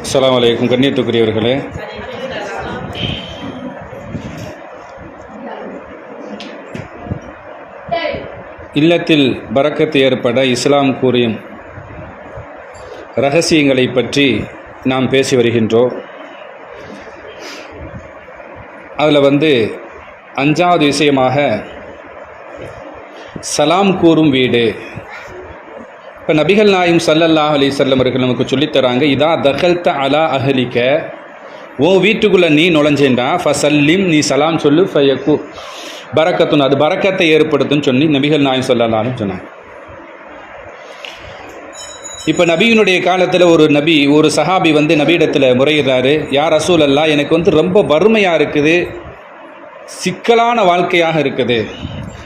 அஸ்ஸலாமு அலைக்கும். கண்ணியத்துக்குரியவர்களே, இல்லத்தில் பரக்கத்து ஏற்பட இஸ்லாம் கூறியும் இரகசியங்களை பற்றி நாம் பேசி வருகின்றோம். அதில் 5வது விஷயமாக சலாம் கூறும் வீடு. இப்போ நபிகள் நாயகம் ஸல்லல்லாஹு அலைஹி வஸல்லம் அவர்கள் நமக்கு சொல்லித்தராங்க, இதா தகல்த அலா அஹ்லிக, உன் வீட்டுக்குள்ளே நீ நுழைஞ்சேண்டா ஃபசல்லிம், நீ சலாம் சொல்லு, ஃபயக்கு பரக்கத்துன், அது பரக்கத்தை ஏற்படுத்துன்னு சொல்லி நபிகள் நாயகம் ஸல்லல்லாஹு அலைஹி வஸல்லம் சொன்னாங்க. இப்போ நபியினுடைய காலத்தில் ஒரு சஹாபி நபியிடத்தில் முறையிடுறாரு, யா ரசூலல்லாஹ், எனக்கு ரொம்ப வறுமையாக இருக்குது, சிக்கலான வாழ்க்கையாக இருக்குது.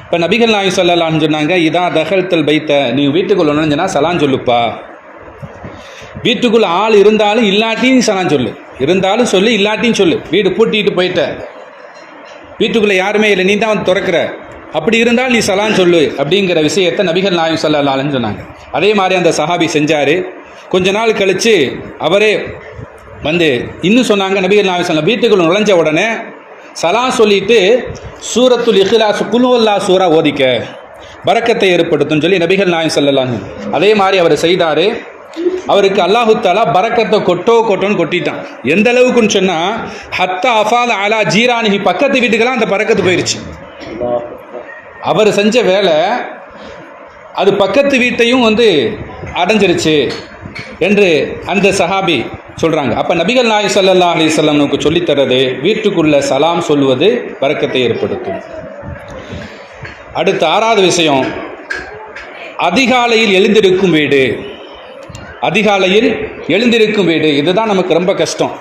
இப்போ நபிகள் நாயகம் ஸல்லல்லாஹு அலைஹி சொன்னாங்க, இதா தகல்தல் பைத்த, நீ வீட்டுக்குள்ள நுழைஞ்சனா சலாம் சொல்லுப்பா. வீட்டுக்குள்ளே ஆள் இருந்தாலும் இல்லாட்டியும் சலாம் சொல்லு, இருந்தாலும் சொல்லு, இல்லாட்டியும் சொல்லு. வீடு பூட்டிட்டு போயிட்ட, வீட்டுக்குள்ளே யாருமே இல்லை, நீ தான் திறக்கிற, அப்படி இருந்தால் நீ சலாம் சொல்லு அப்படிங்கிற விஷயத்தை நபிகள் நாயகம் ஸல்லல்லாஹு அலைஹி சொன்னாங்க. அதே மாதிரி அந்த சஹாபி செஞ்சார். கொஞ்ச நாள் கழித்து அவரே இன்னும் சொன்னாங்க, நபிகள் நாயகம் ஸல்லல்லாஹு வீட்டுக்குள்ள நுழைஞ்ச உடனே சலாம் சொல்லிட்டு சூரத்துல் இஹ்லாஸ், குல் ஹுவல்லாஹ் சூரா ஓதிக்க, பரக்கத்தை ஏற்படுத்தும் சொல்லி நபிகள் நாயகம் ஸல்லல்லாஹு அலைஹி வஸல்லம் அதே மாதிரி அவர் செய்தார். அவருக்கு அல்லாஹு தஆலா பரக்கத்தை கொட்டோன்னு கொட்டிட்டான். எந்த அளவுக்குன்னு சொன்னால், ஹத்தா அஃபாத அலா ஜீரானிஹி, பக்கத்து வீட்டுக்கெல்லாம் அந்த பரக்கத்து போயிடுச்சு. அவர் செஞ்ச வேலை அது பக்கத்து வீட்டையும் அடைஞ்சிருச்சு என்று அந்த சஹாபி சொல்கிறாங்க. அப்போ நபிகள் நாயகம் ஸல்லல்லாஹு அலைஹி வஸல்லம் நமக்கு சொல்லித்தரது, வீட்டுக்குள்ளே சலாம் சொல்வது பரக்கத்தை ஏற்படுத்தும். அடுத்த 6வது விஷயம், அதிகாலையில் எழுந்திருக்கும் வீடு. அதிகாலையில் எழுந்திருக்கும் வீடு, இதுதான் நமக்கு ரொம்ப கஷ்டம்,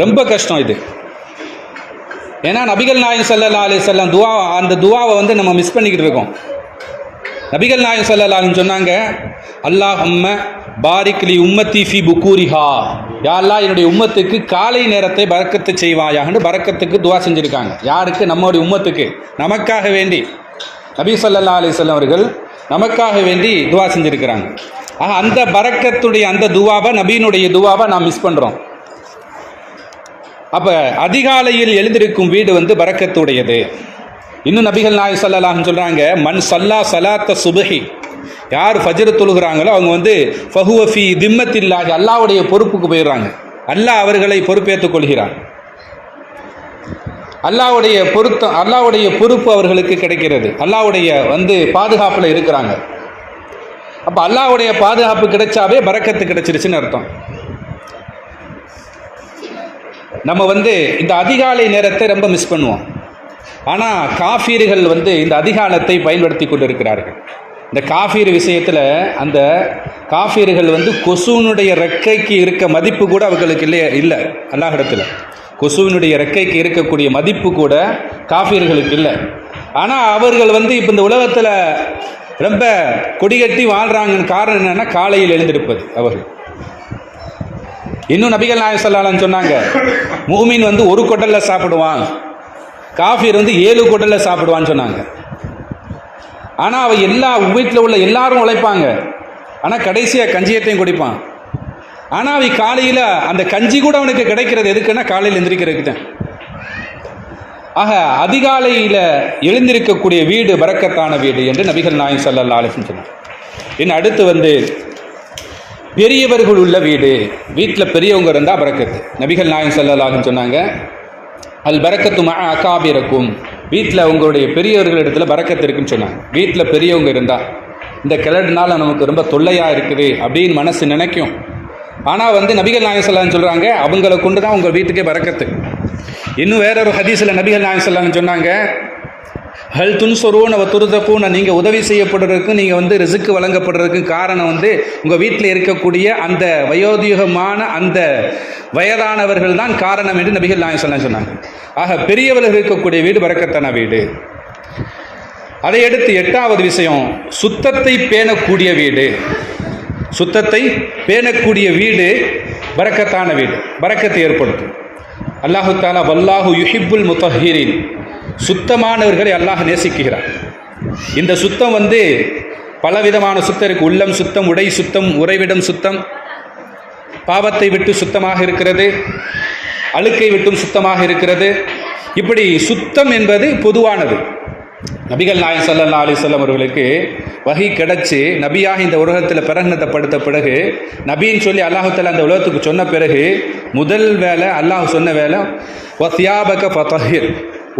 ரொம்ப கஷ்டம் இது. ஏன்னா நபிகள் நாயகம் ஸல்லல்லாஹு அலைஹி வஸல்லம் அந்த துவாவை நம்ம மிஸ் பண்ணிக்கிட்டு இருக்கோம். நபிகள் நாயகம் ஸல்லல்லாஹு அலைஹி வஸல்லம் சொன்னாங்க, அல்லாஹும்ம பாரிக் லி உம்மத்தி ஃபி புக்கூரிஹா, யா அல்லாஹ், என்னுடைய உம்மத்துக்கு காலை நேரத்தை பரக்கத்து செய்வாயான்னு பரக்கத்துக்கு துவா செஞ்சுருக்காங்க. யாருக்கு? நம்முடைய உம்மத்துக்கு, நமக்காக வேண்டி நபி ஸல்லல்லாஹு அலைஹி வஸல்லம் அவர்கள் நமக்காக வேண்டி துவா செஞ்சுருக்கிறாங்க. அந்த பரக்கத்துடைய அந்த துவாவை, நபியினுடைய துவாவை நாம் மிஸ் பண்ணுறோம். அப்போ அதிகாலையில் எழுந்திருக்கும் வீடு பரக்கத்துடையது. இன்னும் நபிகள் நாயகம் ஸல்லல்லாஹு அலைஹி சொல்றாங்க, மன் சல்லா ஸலாத்த சுப்ஹி, யார் ஃபஜ்ர் தொழுகிறாங்களோ அவங்க வந்து ஃபஹுவ ஃபீ திம்மத்தில்லாஹி, அல்லாஹ்வுடைய பொறுப்புக்கு போயிடுறாங்க. அல்லாஹ் அவர்களை பொறுப்பேற்றுக் கொள்கிறான். அல்லாஹ்வுடைய பொறுப்பு அவர்களுக்கு கிடைக்கிறது. அல்லாஹ்வுடைய வந்து பாதுகாப்புல இருக்கிறாங்க. அப்ப அல்லாஹ்வுடைய பாதுகாப்பு கிடைச்சாவே பரக்கத்து கிடைச்சிருச்சுன்னு அர்த்தம். நம்ம வந்து இந்த அதிகாலை நேரத்தை ரொம்ப மிஸ் பண்ணுவோம். ஆனால் காஃபீர்கள் வந்து இந்த அதிகாலத்தை பயன்படுத்தி கொண்டிருக்கிறார்கள். இந்த காஃபீர் விஷயத்தில் அந்த காஃபீர்கள் வந்து கொசுனுடைய ரெக்கைக்கு இருக்க மதிப்பு கூட அவர்களுக்கு இல்லை அல்லாஹ்விடத்தில். கொசுவினுடைய ரெக்கைக்கு இருக்கக்கூடிய மதிப்பு கூட காஃபீர்களுக்கு இல்லை. ஆனால் அவர்கள் வந்து இப்போ இந்த உலகத்தில் ரொம்ப கொடிகட்டி வாழ்கிறாங்கன்னு காரணம் என்னென்னா காலையில் எழுந்திருப்பது அவர்கள். இன்னும் நபிகள் நாயகம் ஸல்லல்லாஹு அலைஹி சொன்னாங்க, மூமின் வந்து ஒரு குடல்ல சாப்பிடுவான், காஃபீர் வந்து 7 குடல்ல சாப்பிடுவான்னு சொன்னாங்க. ஆனால் அவன் எல்லா வீட்டில் உள்ள எல்லாரும் உழைப்பாங்க, ஆனால் கடைசியாக கஞ்சியத்தையும் குடிப்பான். ஆனால் அவன் காலையில் அந்த கஞ்சி கூட அவனுக்கு கிடைக்கிறது எதுக்குன்னா காலையில் எந்திரிக்கிறதுக்கு தான். ஆக அதிகாலையில் எழுந்திருக்கக்கூடிய வீடு பரக்கத்தான வீடு என்று நபிகள் நாயகம் ஸல்லல்லாஹு அலைஹி சொன்னாங்க. இன்னும் அடுத்து வந்து பெரியவர்கள் உள்ள வீடு, வீட்டில் பெரியவங்க இருந்தால் பரக்கத்து. நபிகள் நாயகம் ஸல்லல்லாஹு அலைஹி சொன்னாங்க, அல் பரக்கத்து மஅ அகாபிரக்கும், வீட்டில் உங்களுடைய பெரியவர்களிடத்தில் பரக்கத்து இருக்குன்னு சொன்னாங்க. வீட்டில் பெரியவங்க இருந்தால் இந்த கிழடுனால நமக்கு ரொம்ப தொல்லையாக இருக்குது அப்படின்னு மனசு நினைக்கும். ஆனால் வந்து நபிகள் நாயகம் ஸல்லல்லாஹு அலைஹி சொல்கிறாங்க, அவங்கள கொண்டு தான் உங்கள் வீட்டுக்கே பரக்கத்து. இன்னும் வேறொரு ஹதீஸில் நபிகள் நாயகம் ஸல்லல்லாஹு அலைஹி சொன்னாங்க, ஹல் துன்சரூன வ துர்ஸகூன, நீங்கள் உதவி செய்யப்படுறதுக்கும் நீங்கள் வந்து ரிஸ்க் வழங்கப்படுறதுக்கும் காரணம் வந்து உங்கள் வீட்டில் இருக்கக்கூடிய அந்த வயோதிகமான அந்த வயதானவர்கள் தான் காரணம் என்று நபிகள் நாயகம் ஸல்லல்லாஹு அலைஹி சொன்னாங்க. ஆக பெரியவர்கள் இருக்கக்கூடிய வீடு பரக்கத்தான வீடு. அதை அடுத்து 8வது விஷயம், சுத்தத்தை பேணக்கூடிய வீடு. சுத்தத்தை பேணக்கூடிய வீடு பரக்கத்தான வீடு, பரக்கத்தை ஏற்படுத்தும். அல்லாஹு தஆலா வல்லாஹு யுஹிப்புல் முத்தஹிரீன், சுத்தமானவர்களை அல்லாஹ் நேசிக்கிறார். இந்த சுத்தம் வந்து பலவிதமான சுத்தம் இருக்கு. உள்ளம் சுத்தம், உடை சுத்தம், உறைவிடம் சுத்தம், பாவத்தை விட்டு சுத்தமாக இருக்கிறது, அழுக்கை விட்டும் சுத்தமாக இருக்கிறது. இப்படி சுத்தம் என்பது பொதுவானது. நபிகள் நாயகம் ஸல்லல்லாஹு அலைஹி வஸல்லம் அவர்களுக்கு வஹி கிடைச்சி நபியாக இந்த உலகத்தில் பிரகடனப்படுத்த பிறகு, நபின்னு சொல்லி அல்லாஹ் தஆலா அந்த உலகத்துக்கு சொன்ன பிறகு முதல் வேலை அல்லாஹ் சொன்ன வேலை, வசியாபக ஃபதஹிர்,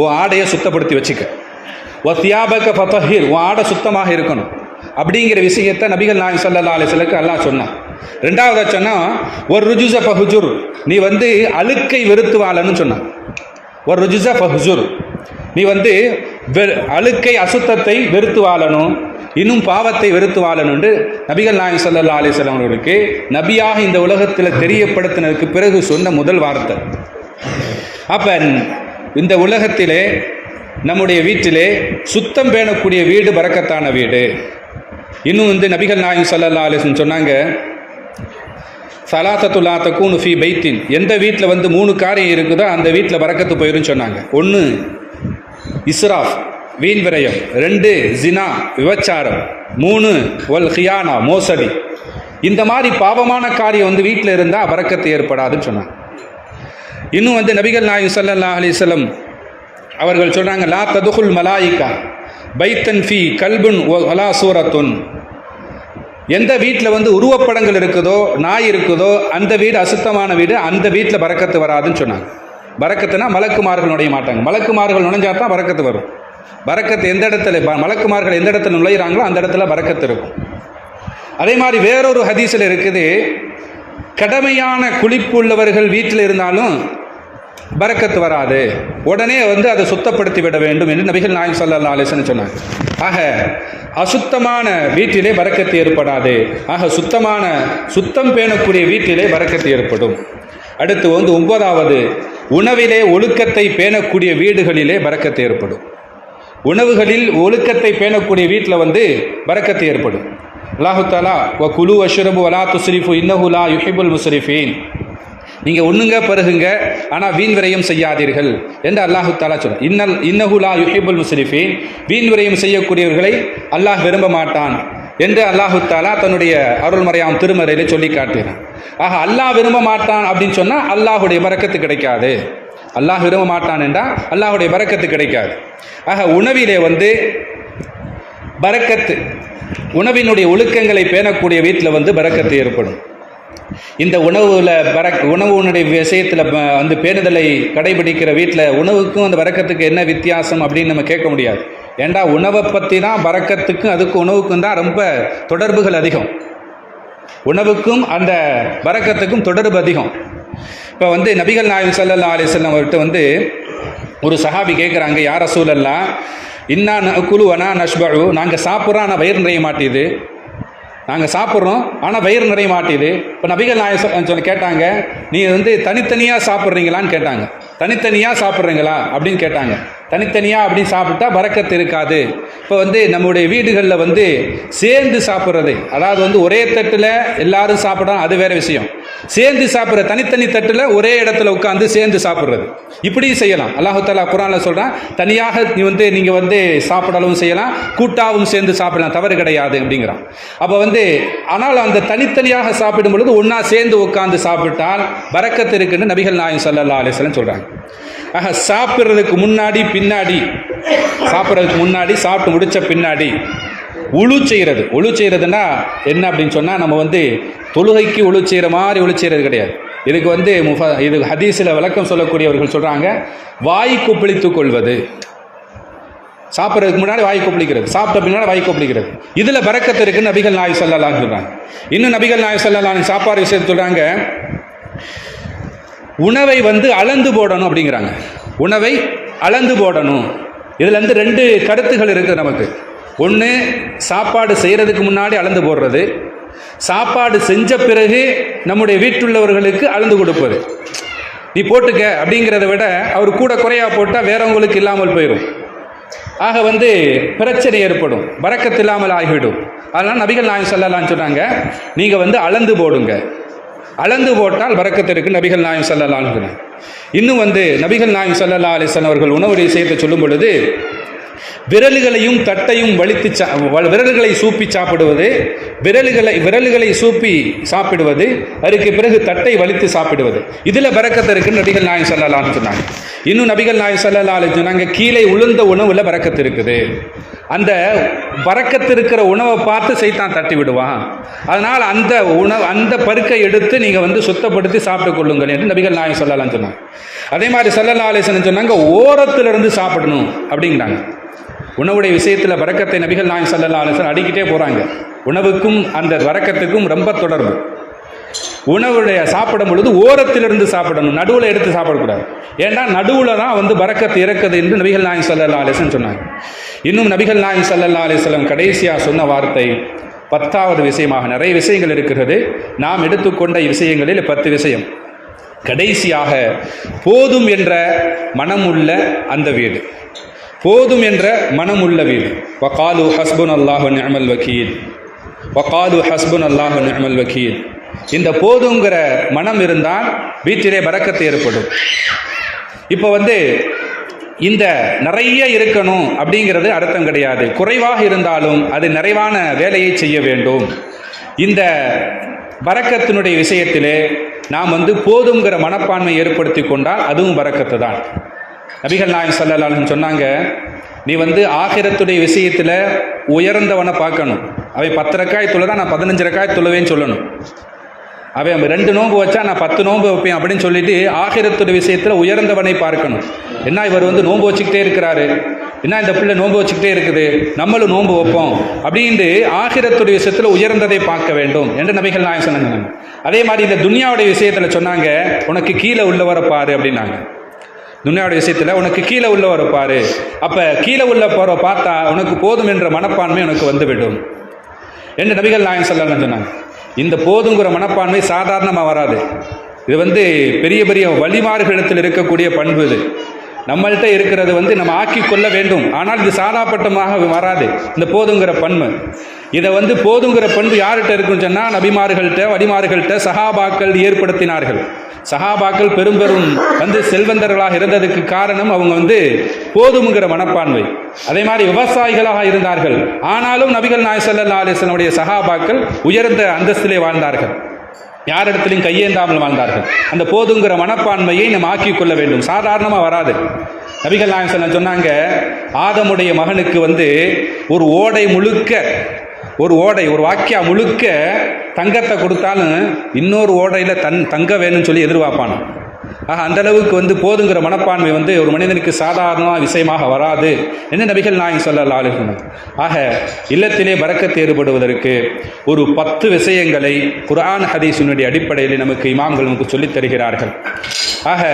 உன் ஆடையை சுத்தப்படுத்தி வச்சுக்க. வசியாபக ஃபதஹிர், உன் ஆடை சுத்தமாக இருக்கணும் அப்படிங்கிற விஷயத்தை நபிகள் நாயகம் ஸல்லல்லாஹு அலைஹி வஸல்லம் அல்லாஹ் சொன்னான். 2வது சொன்னால் ஒரு ருஜுஸ ஃபஹுஜுர், நீ வந்து அழுக்கை வெறுத்து வாழன்னு சொன்னான். ஒரு ருஜுஸ ஃபஹுஜுர், நீ வந்து அழுக்கை அசுத்தத்தை வெறுத்து வாழணும், இன்னும் பாவத்தை வெறுத்து வாழணும்னு நபிகள் நாயகம் ஸல்லல்லாஹு அலைஹி வஸல்லம் அவர்களுக்கு நபியாக இந்த உலகத்தில் தெரியப்படுத்தினதுக்கு பிறகு சொன்ன முதல் வார்த்தை. அப்ப இந்த உலகத்திலே நம்முடைய வீட்டிலே சுத்தம் பேணக்கூடிய வீடு பரக்கத்தான வீடு. இன்னும் வந்து நபிகள் நாயகம் ஸல்லல்லாஹு அலைஹி வஸல்லம் சொன்னாங்க, சலாத்தத்து லா தகூனு ஃபீ பைத்தின், எந்த வீட்டில் வந்து 3 காரியம் இருக்குதோ அந்த வீட்டில் பரக்கத்து போயிரும் சொன்னாங்க. 1 இஸ்ராஃப், வீண் விரயம். 2 ஜினா, விபச்சாரம். 3 வல் ஹியானா, மோசடி. இந்த மாதிரி பாவமான காரியம் வந்து வீட்டில் இருந்தால் பரக்கத்து ஏற்படாதுன்னு சொன்னாங்க. இன்னும் வந்து நபிகள் நாயகம் ஸல்லல்லாஹு அலைஹி வஸல்லம் அவர்கள் சொன்னாங்க, லா ததுகுல் மலாயிகா பைத்தன் ஃபீ கல்புன் வலா சூரத்துன், எந்த வீட்டில் வந்து உருவப்படங்கள் இருக்குதோ, நாய் இருக்குதோ, அந்த வீடு அசுத்தமான வீடு, அந்த வீட்டில் பரக்கத்து வராதுன்னு சொன்னாங்க. பரக்கத்துனா மலக்குமார்கள் நுழைய மாட்டாங்க. மலக்குமார்கள் நுழைஞ்சா தான் பரக்கத்து வரும். பரக்கத்து எந்த இடத்துல, மலக்குமார்கள் எந்த இடத்துல நுழையிறாங்களோ அந்த இடத்துல பரக்கத்து இருக்கும். அதே மாதிரி வேறொரு ஹதீஸில் இருக்குது, கடமையான குளிப்பு உள்ளவர்கள் வீட்டில் இருந்தாலும் பரக்கத்து வராது, உடனே வந்து அதை சுத்தப்படுத்தி விட வேண்டும் என்று நபிகள் நாயகம் ஸல்லல்லாஹு அலைஹி வஸல்லம் சொன்னாங்க. ஆக அசுத்தமான வீட்டிலே பரக்கத்து ஏற்படாது. ஆக சுத்தம் பேணக்கூடிய வீட்டிலே பரக்கத்து ஏற்படும். அடுத்து வந்து 9வது, உணவிலே ஒழுக்கத்தை பேணக்கூடிய வீடுகளிலே பரக்கத்து ஏற்படும். உணவுகளில் ஒழுக்கத்தை பேணக்கூடிய வீட்டில் வந்து பரக்கத்து ஏற்படும். அல்லாஹு தஆலா வ குலு வஷ்ரபு வலா துஸ்ரிஃபு இன்னஹு லா யுஹிப்புல் முஸ்ரிஃபீன், நீங்கள் உண்ணுங்க பருகுங்க ஆனால் வீண் விரயம் செய்யாதீர்கள் என்று அல்லாஹு தஆலா சொல்றார். இன்னஹு லா யுஹிப்புல் முஸ்ரிஃபீன், வீண் விரயம் செய்யக்கூடியவர்களை அல்லாஹ் விரும்ப மாட்டான் என்று அல்லாஹு தஆலா தன்னுடைய அருள்மறையாம் திருமறையிலே சொல்லி காட்டுகிறான். ஆக அல்லாஹ் விரும்ப மாட்டான் அப்படின்னு சொன்னால் அல்லாஹுடைய பரக்கத்து கிடைக்காது. அல்லாஹ் விரும்ப மாட்டான் என்றால் அல்லாஹுடைய பரக்கத்து கிடைக்காது. ஆக உணவிலே வந்து பரக்கத்து, உணவினுடைய ஒழுக்கங்களை பேணக்கூடிய வீட்டில் வந்து பரக்கத்து ஏற்படும். இந்த உணவுனுடைய விஷயத்தில் வந்து பேணுதலை கடைபிடிக்கிற வீட்டில் உணவுக்கும் அந்த பரக்கத்துக்கு என்ன வித்தியாசம் அப்படின்னு நம்ம கேட்க முடியாது. ஏண்டா உணவை பற்றி தான் பரக்கத்துக்கும் அதுக்கும் உணவுக்கும் தான் ரொம்ப தொடர்புகள் அதிகம். உணவுக்கும் அந்த பரக்கத்துக்கும் தொடர்பு அதிகம். இப்போ வந்து நபிகள் நாயகம் ஸல்லல்லாஹு அலைஹி வஸல்லம் அவர்கிட்ட வந்து ஒரு சஹாபி கேட்குறாங்க, யா ரசூலல்லாஹ் இன்னா நஅகுலு வனா நஷ்பஉ, நாங்கள் சாப்பிட்றோம் ஆனால் வயிறு நிறைய மாட்டேது, நாங்கள் சாப்பிட்றோம் ஆனால் வயிறு நிறைய மாட்டேது. இப்போ நபிகள் நாயகம் சொல்லி கேட்டாங்க, நீ வந்து தனித்தனியாக சாப்பிட்றீங்களான்னு கேட்டாங்க. தனித்தனியாக சாப்பிட்றீங்களா அப்படின்னு கேட்டாங்க. தனித்தனியாக அப்படின்னு சாப்பிட்டா பரக்கத்து இருக்காது. இப்போ வந்து நம்முடைய வீடுகளில் வந்து சேர்ந்து சாப்பிட்றது, அதாவது வந்து ஒரே தட்டில் எல்லாரும் சாப்பிடணும், அது வேறு விஷயம். சேர்ந்து சாப்பிட்ற தனித்தனி தட்டில் ஒரே இடத்துல உட்காந்து சேர்ந்து சாப்பிட்றது, இப்படியும் செய்யலாம். அல்லாஹ் தஆலா குர்ஆனில் சொல்கிறான், தனியாக நீங்கள் வந்து சாப்பிடவும் செய்யலாம், கூட்டாகவும் சேர்ந்து சாப்பிடலாம், தவறு கிடையாது அப்படிங்கிறான். அப்போ வந்து ஆனால் அந்த தனித்தனியாக சாப்பிடும் பொழுது ஒன்றா சேர்ந்து உட்காந்து சாப்பிட்டால் பரக்கத்து இருக்குன்னு நபிகள் நாயகம் ஸல்லல்லாஹு அலைஹி வஸல்லம் சொல்கிறாங்க. ஆக சாப்பிட்றதுக்கு முன்னாடி பின்னாடி, சாப்பிட்றதுக்கு முன்னாடி சாப்பிட்டு முடித்த பின்னாடி உழு செய்கிறது. உழு செய்கிறதுனா என்ன அப்படின்னு சொன்னால், நம்ம வந்து தொழுகைக்கு உழு செய்கிற மாதிரி உழு செய்கிறது கிடையாது. இதுக்கு வந்து இது ஹதீஸில் விளக்கம் சொல்லக்கூடியவர்கள் சொல்கிறாங்க, வாய் கொப்பளித்துக் கொள்வது. சாப்பிட்றதுக்கு முன்னாடி வாய் கொப்பளிக்கிறது, சாப்பிட்ட பின்னாடி வாய் கொப்பளிக்கிறது, இதில் பரக்கத்து இருக்குன்னு நபிகள் நாயகம் ஸல்லல்லாஹு அலைஹி சொல்கிறாங்க. இன்னும் நபிகள் நாயகம் ஸல்லல்லாஹு அலைஹி சாப்பாடு விஷயத்தை சொல்கிறாங்க, உணவை வந்து அளந்து போடணும் அப்படிங்கிறாங்க. உணவை அளந்து போடணும். இதில் வந்து 2 கருத்துகள் இருக்குது நமக்கு. ஒன்று, சாப்பாடு செய்கிறதுக்கு முன்னாடி அளந்து போடுறது, சாப்பாடு செஞ்ச பிறகு நம்முடைய வீட்டுள்ளவர்களுக்கு அளந்து கொடுப்பது. நீ போட்டுக்க அப்படிங்கிறத விட அவர் கூட குறையா போட்டால் வேறவங்களுக்கு இல்லாமல் போயிடும். ஆக வந்து பிரச்சனை ஏற்படும், பரக்கத்து இல்லாமல் ஆகிவிடும். அதனால் நபிகள் நாயகம் ஸல்லல்லாஹு அலைஹி சொன்னாங்க, நீங்கள் வந்து அளந்து போடுங்க, அளந்து போட்டால் பரக்கத்து இருக்கு நபிகள் நாயகம் ஸல்லல்லாஹு அலைஹி வஸல்லம். இன்னும் வந்து நபிகள் நாயகம் ஸல்லல்லாஹு அலைஹி வஸல்லம் அவர்கள் உணவுடைய விஷயத்தை சொல்லும் பொழுது, விரல்களையும் தட்டையும் வலித்து விரல்களை சூப்பி சாப்பிடுவது, விரல்களை சூப்பி சாப்பிடுவது, அதுக்கு பிறகு தட்டை வலித்து சாப்பிடுவது, இதில் பரக்கத்து இருக்குன்னு நபிகள் நாயகம் ஸல்லல்லாஹு அலைஹி சொன்னாங்க. இன்னும் நபிகள் நாயகம் ஸல்லல்லாஹு அலைஹி சொன்னாங்க, கீழே உளுந்த உணவுல பரக்கத்து இருக்குது. அந்த பரக்கத்து இருக்கிற உணவை பார்த்து சைத்தான் தட்டி விடுவான். அதனால் அந்த பருக்கை எடுத்து நீங்கள் வந்து சுத்தப்படுத்தி சாப்பிட்டு கொள்ளுங்கள் என்று நபிகள் நாயகம் ஸல்லல்லாஹு அலைஹி சொன்னாங்க. அதே மாதிரி ஸல்லல்லாஹு அலைஹி வஸல்லம் சொன்னாங்க, ஓரத்திலிருந்து சாப்பிடணும் அப்படிங்கிறாங்க. உணவுடைய விஷயத்தில் பரக்கத்தை நபிகள் நாயகம் ஸல்லல்லாஹு அலைஹி வஸல்லம் அடிக்கிட்டே போகிறாங்க. உணவுக்கும் அந்த பரக்கத்துக்கும் ரொம்ப தொடர்பு. உணவுடைய சாப்பிடும் பொழுது ஓரத்திலிருந்து சாப்பிடணும், நடுவில் எடுத்து சாப்பிடக்கூடாது. ஏன்னா நடுவில் தான் வந்து பரக்கத்து இறக்குது என்று நபிகள் நாயகம் ஸல்லல்லாஹு அலைஹி வஸல்லம் சொன்னாங்க. இன்னும் நபிகள் நாயகம் ஸல்லல்லாஹு அலைஹி வஸல்லம் கடைசியாக சொன்ன வார்த்தை 10வது விஷயமாக, நிறைய விஷயங்கள் இருக்கிறது, நாம் எடுத்துக்கொண்ட விஷயங்களில் 10 விஷயம். கடைசியாக போதும் என்ற மனமுள்ள அந்த வீடு, போதும் என்ற மனமுள்ள வீடு. வகாலு ஹஸ்புன் அல்லாஹு நிஅமல் வக்கீல், வகாலு ஹஸ்புன் அல்லாஹு நிஅமல் வக்கீல். இந்த போதுங்கிற மனம் இருந்தால் வீட்டிலே பரக்கத்து ஏற்படும். இப்போ வந்து இந்த நிறைய இருக்கணும் அப்படிங்கிறது அர்த்தம் கிடையாது. குறைவாக இருந்தாலும் அது நிறைவான வேலையை செய்ய வேண்டும். இந்த பரக்கத்தினுடைய விஷயத்திலே நாம் வந்து போதுங்கிற மனப்பான்மை ஏற்படுத்தி கொண்டால் அதுவும் பரக்கத்து தான். நபிகள் நாயகம் ஸல்லல்லாஹு அலைஹி வஸல்லம் சொன்னாங்க, நீ வந்து ஆகிரத்துடைய விஷயத்தில் உயர்ந்தவனை பார்க்கணும். அவை 10 ரக்காய் தொழுதா நான் 15 ரக்காய் தொழுவேன்னு சொல்லணும். அவன் 2 நோன்பு வச்சா நான் 10 நோன்பு வைப்பேன் அப்படின்னு சொல்லிட்டு ஆகிரத்துடைய விஷயத்தில் உயர்ந்தவனை பார்க்கணும். என்ன இவர் வந்து நோன்பு வச்சுக்கிட்டே இருக்கிறாரு, என்ன இந்த பிள்ளை நோன்பு வச்சுக்கிட்டே இருக்குது, நம்மளும் நோன்பு வைப்போம் அப்படின்ட்டு ஆகிரத்துடைய விஷயத்தில் உயர்ந்ததை பார்க்க வேண்டும் என்று நபிகள் நாயகம் சொன்னாங்க. அதே மாதிரி இந்த துன்யாவுடைய விஷயத்தில் சொன்னாங்க, உனக்கு கீழே உள்ளவரை பாரு அப்படின்னாங்க. துன்யாவுடைய விஷயத்தில் உனக்கு கீழே உள்ளவரை பாரு, அப்போ கீழே உள்ளவரை பார்த்தா உனக்கு போதும் என்ற மனப்பான்மை உனக்கு வந்துவிடும் என்று நபிகள் நாயகம் ஸல்லல்லாஹு அலைஹி சொன்னாங்க. இந்த போதுங்கிற மனப்பான்மை சாதாரணமாக வராது. இது வந்து பெரிய பெரிய வழிமார்களிடத்தில் இருக்கக்கூடிய பண்பு. இது நம்மள்கிட்ட இருக்கிறது வந்து நம்ம ஆக்கி கொள்ள வேண்டும். ஆனால் இது சாதாப்பட்டமாக வராது இந்த போதுங்கிற பண்பு. இதை வந்து போதுங்கிற பண்பு யார்கிட்ட இருக்குன்னு சொன்னால் நபிமார்கள்ட்ட, வழிமார்கள்ட்ட சஹாபாக்கள் ஏற்படுத்தினார்கள். சஹாபாக்கள் பெரும் பெரும் வந்து செல்வந்தர்களாக இருந்ததுக்கு காரணம் அவங்க வந்து போதுங்கிற மனப்பான்மை. அதே மாதிரி விவசாயிகளாக இருந்தார்கள். ஆனாலும் நபிகள் நாயகம் ஸல்லல்லாஹு அலைஹி வஸல்லம் சஹாபாக்கள் உயர்ந்த அந்தஸ்திலே வாழ்ந்தார்கள். யாரிடத்திலும் கையேந்தாமல் வாழ்ந்தார்கள். அந்த போதுங்கிற மனப்பான்மையை நம்ம ஆக்கிக் கொள்ள வேண்டும். சாதாரணமாக வராது. நபிகள் நாயகம் சொன்னாங்க, ஆதமுடைய மகனுக்கு ஒரு ஓடை முழுக்க, ஒரு வாக்கியா முழுக்க தங்கத்தை கொடுத்தாலும் இன்னொரு ஓடையில் தங்க வேணும்னு சொல்லி எதிர்பார்ப்பான். ஆக அந்த அளவுக்கு போதுங்கிற மனப்பான்மை ஒரு மனிதனுக்கு சாதாரண விஷயமாக வராது என்று நபிகள் நாயகம் ஸல்லல்லாஹு அலைஹி வஸல்லம். ஆக இல்லத்திலே பரக்கத்து ஏற்படுவதற்கு ஒரு 10 விஷயங்களை குர்ஆன் ஹதீஸினுடைய அடிப்படையில் நமக்கு இமாம்கள் நமக்கு சொல்லித் தருகிறார்கள். ஆக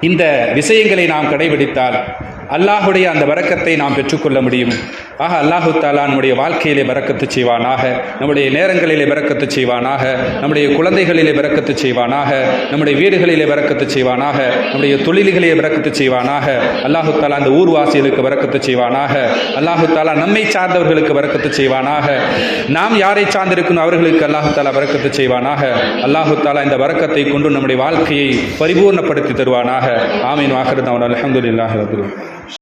இந்த விஷயங்களை நாம் கடைபிடித்தால் அல்லாஹுடைய அந்த பரக்கத்தை நாம் பெற்றுக்கொள்ள முடியும். ஆக அல்லாஹு தஆலா நம்முடைய வாழ்க்கையிலே பரக்கத்து செய்வானாக, நம்முடைய நேரங்களிலே பரக்கத்து செய்வானாக, நம்முடைய குழந்தைகளிலே பரக்கத்து செய்வானாக, நம்முடைய வீடுகளிலே பரக்கத்து செய்வானாக, நம்முடைய தொழில்களிலே பரக்கத்து செய்வானாக. அல்லாஹு தஆலா அந்த ஊர்வாசிகளுக்கு பரக்கத்து செய்வானாக. அல்லாஹு தஆலா நம்மை சார்ந்தவர்களுக்கு பரக்கத்து செய்வானாக. நாம் யாரை சார்ந்திருக்கணும் அவர்களுக்கு அல்லாஹு தஆலா பரக்கத்து செய்வானாக. அல்லாஹு தஆலா இந்த பரக்கத்தை கொண்டு நம்முடைய வாழ்க்கையை பரிபூர்ணப்படுத்தி தருவானாக. ஆமீன். வாஹிரு தஅவானா அல்ஹம்துலில்லாஹி ரப்பில் ஆலமீன்.